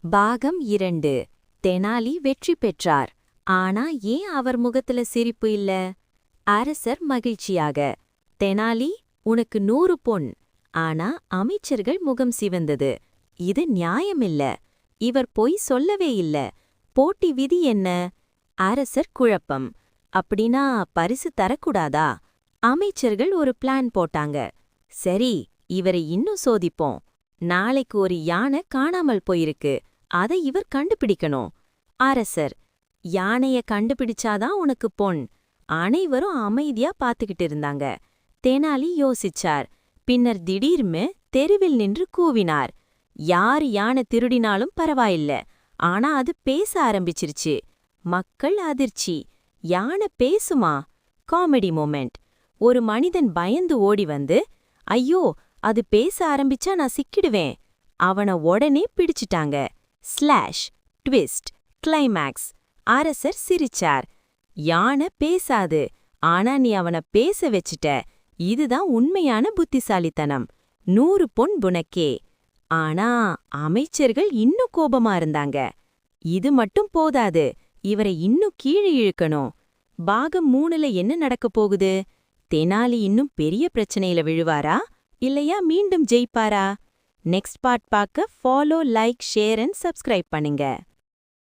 பாகம் 2. தெனாலி வெற்றி பெற்றார். ஆனா ஏன் அவர் முகத்துல சிரிப்பு இல்ல? அரசர் மகிழ்ச்சியாக, தெனாலி, உனக்கு 100 பொன். ஆனா அமைச்சர்கள் முகம் சிவந்தது. இது நியாயமில்ல. இவர் பொய் சொல்லவே இல்ல. போட்டி விதி என்ன? அரசர் குழப்பம். அப்படின்னா பரிசு தரக்கூடாதா? அமைச்சர்கள் ஒரு பிளான் போட்டாங்க. சரி, இவரை இன்னும் சோதிப்போம். நாளைக்கு ஒரு யானை காணாமல் போயிருக்கு. அதை இவர் கண்டுபிடிக்கணும். அரசர், யானைய கண்டுபிடிச்சாதான் உனக்கு பொன். அனைவரும் அமைதியா பாத்துக்கிட்டு இருந்தாங்க. தெனாலி யோசிச்சார். பின்னர் திடீர்னு தெருவில் நின்று கூவினார். யார் யானை திருடினாலும் பரவாயில்ல, ஆனா அது பேச ஆரம்பிச்சிருச்சு. மக்கள் அதிர்ச்சி. யானை பேசுமா? Comedy moment. ஒரு மனிதன் பயந்து ஓடி வந்து, ஐயோ, அது பேச ஆரம்பிச்சா நான் சிக்கிடுவேன். அவனை உடனே பிடிச்சிட்டாங்க. Slash, twist, climax. அரசர் சிரிச்சார். யானை பேசாது, ஆனா நீ அவனை பேச வச்சிட்ட. இதுதான் உண்மையான புத்திசாலித்தனம். 100 பொன் புனக்கே. ஆனா அமைச்சர்கள் இன்னும் கோபமா இருந்தாங்க. இது மட்டும் போதாது, இவரை இன்னும் கீழே இழுக்கணும். பாகம் 3ல என்ன நடக்கப் போகுது? தெனாலி இன்னும் பெரிய பிரச்சனையில விழுவாரா, இல்லையா மீண்டும் ஜெயிப்பாரா? நெக்ஸ்ட் பார்ட் பார்க்க follow, like, share and subscribe பண்ணுங்க.